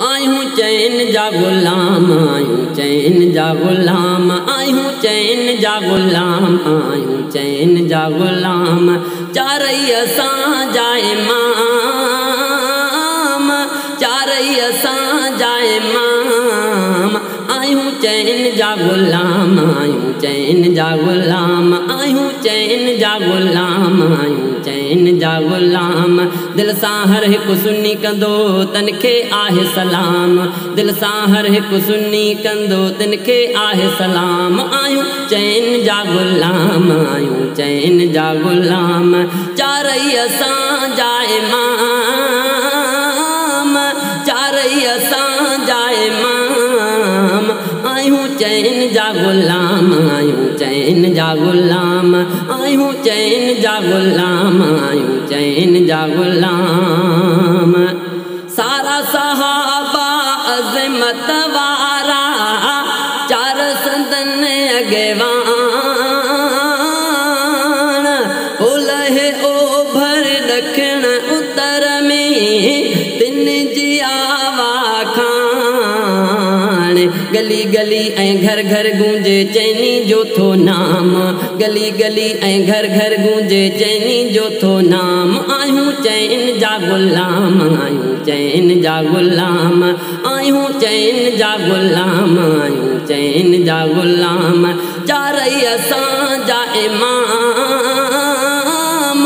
आयूं चैन जा गुलाम, आयूं चैन जा गुलाम, आयूं चैन जा गुलाम, आयूं चैन जा गुलाम। चारई असां जा इमाम, चारई असां जा इमाम। आयूं चैन जा गुलाम, आयूं चैन जा गुलाम, आयूं चैन जा गुलाम, आयूं चैन जा गुलाम। दिल सां हर हिकु सुन्नी कंदो तन खे आहे सलाम, दिल सां हर हिकु सुन्नी कंदो तन खे आहे सलाम। आयूं चैन जा गुलाम, आयूं चैन जा गुलाम। चारई असां जा इमाम, चारई असां जा इमाम। आयूं चैन जा गुलाम, आयूं चैन जा गुलाम, आयूं चैन जा गुलाम, आयूं चैन जा गुलाम। सारा सहाबा अज़मत वारा, चार संदन अॻवान। ओलहे ओभर ॾखिण उत्तर में तिन जी आवा खान। गली गली ऐं घर घर गूंजे चैनी जो थो नाम, गली गली ऐं घर घर गूंजे चैनी जो थो नाम। आयूं चैन जा गुलाम, आयूं चैन जा गुलाम, आयूं चैन जा गुलाम, आयूं चैन जा गुलाम। चारई असां जा इमाम,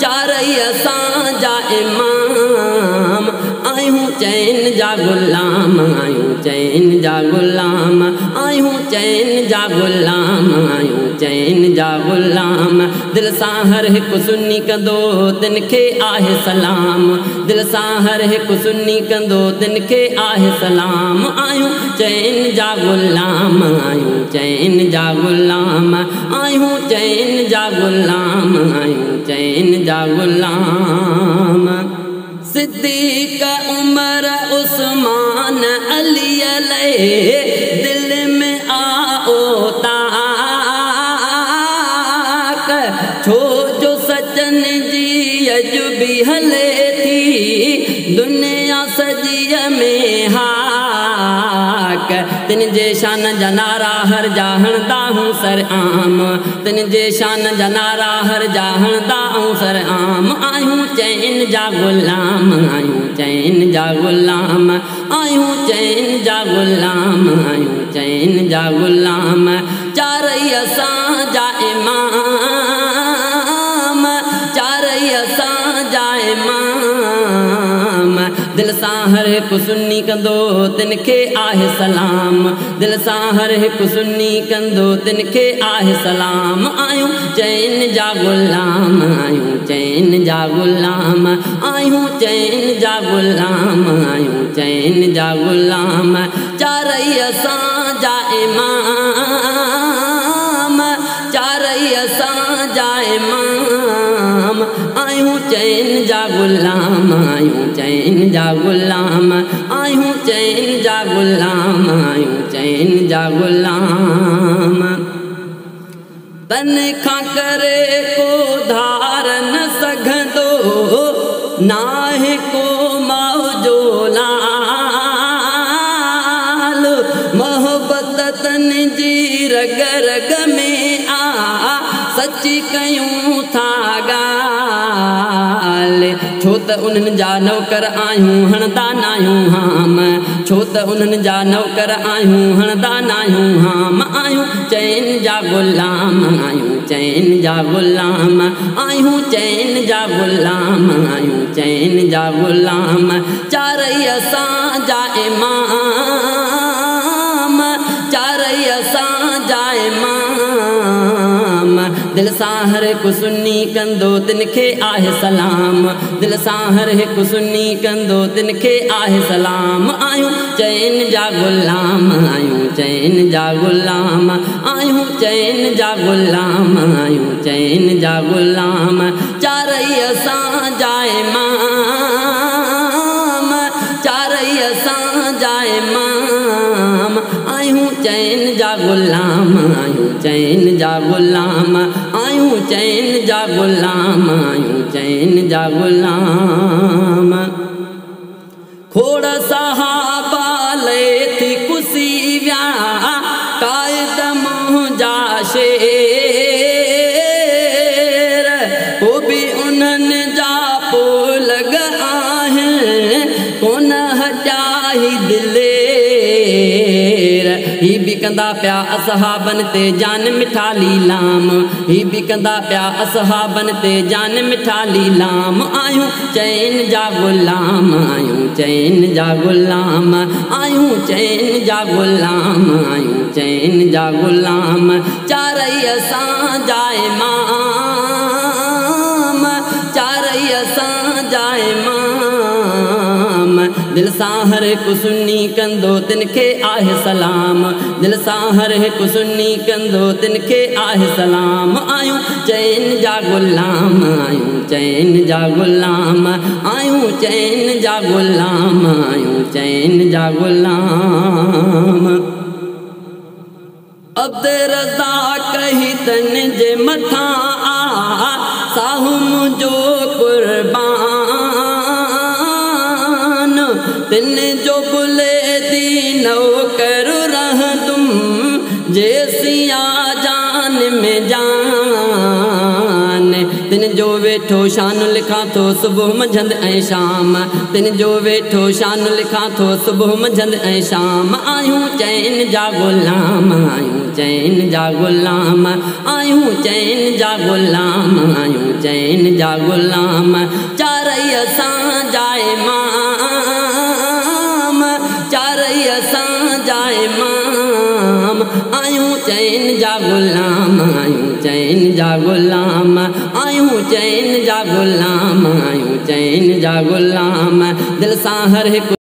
चारई असां जा इमाम। आयूं चैन जा गुलाम, आयूं चैन जा गुलाम, आयूं चैन जा गुलाम, आयूं चैन जा गुलाम। दिल सां हर हिकु सुन्नी कंदो तिन खे आहे सलाम, दिल सां हर हिकु सुन्नी कंदो तिन खे आहे सलाम। आयूं चैन जा गुलाम, आयूं चैन जा गुलाम, आयूं चैन जा गुलाम, आयूं चैन जा गुलाम। सिद्दीक़ उमर उस्मान अली दिल में आओ ताक। छो जो सजन जी अजबी हले थी दुनिया सजीअ में हाक। तिन जे शान जा नारा हर जा हणदा हूं सर आम, तिन जे शान जा नारा हर जा हणदा हूं सर आम। आयूं चैन जा गुलाम, आयूं चैन जा गुलाम, आयूं चैन जा गुलाम, आयूं चैन जा गुलाम। चारई असां जा इमाम, चारई असां जा इमाम। दिल सां हर हिकु सुन्नी कंदो तिन खे आहे सलाम, दिल सां हर हिकु सुन्नी कंदो तिन खे आहे सलाम। आयूं चैन जा गुलाम, आयूं चैन जा गुलाम, आयूं चैन जा गुलाम, आयूं चैन जा गुलाम। चारई असां जा इमाम, चारई असां जा इमाम। आयूं चैन जा गुलाम, आयूं चैन जा गुलाम, आयूं चैन जा गुलाम, आयूं चैन जा गुलाम। तन खां करे को धार न सघंदो नाहे को मौजो लाल। मोहब्बत तन जी रग रग में आ सची कयूं था ॻाल्हि। छो त उन्हनि जा नौकर आहियूं हणदा नाहियूं हाम, छो त उन्हनि जा नौकर आहियूं हणदा नाहियूं हाम। आयूं चैन जा गुलाम, आयूं चैन जा गुलाम, आयूं चैन जा गुलाम, आयूं चैन जा गुलाम। चारई असां जा इमाम, चारई असां जा इमाम। दिल सां हर हिकु सुन्नी कंदो तिन खे आहे सलाम, दिल सां हर हिकु सुन्नी कंदो तिन खे आहे सलाम। आयूं चैन जा गुलाम, आयूं चैन जा गुलाम, आयूं चैन जा गुलाम, आयूं चैन जा गुलाम। चारई असां जा इमाम, चारई असां जा इमाम। आयूं चैन जा गुलाम, आयूं चैन जा गुलाम, आयूं चैन जा गुलाम, आयूं चैन जा गुलाम। खोड़ साहब ले थी कुसी व्या कायद मुंहिंजा शेर वो भी उन्हनि जा पोल आहिनि कोन हटाई दिलेर ही भी कंदा पिया असहाबन ते जान मिठा लीलाम ही भी कंदा पिया असहाबन ते जान मिठा लीलाम आयूं चैन जा गुलाम आयूं चैन जा गुलाम आयूं चैन जा गुलाम आयूं चैन जा गुलाम चारई असां जा इमाम चारई असां जा इमाम दिल सां हर हिकु सुन्नी कंदो तिनखे आहे सलाम दिल सां हर हिकु सुन्नी कंदो तिनखे आहे सलाम आयूं चैन जा गुलाम आयूं चैन जा गुलाम आयूं चैन जा गुलाम आयूं चैन जा गुलाम अब्द रज़ा कही तन जे मथा आ साहू मुंहिंजो कुर्बान तिन जो बुले दीनो करो रह तुम जैसिया जान में जान तिन जो वेठो शान लिखा थो सुबह मंझंदि ऐं शाम तिन जो वेठो शान लिखा थो सुबह मंझंदि ऐं शाम आयूं चैन जा गुलाम आयूं चैन जा गुलाम आयूं चैन जा गुलाम आयूं चैन जा गुलाम चारई असां जा इमाम चारई असां जा इमाम आयूं चैन जा गुलाम आयूं चैन जा गुलाम आयूं चैन जा गुलाम आयूं चैन जा गुलाम दिल सां हर हिकु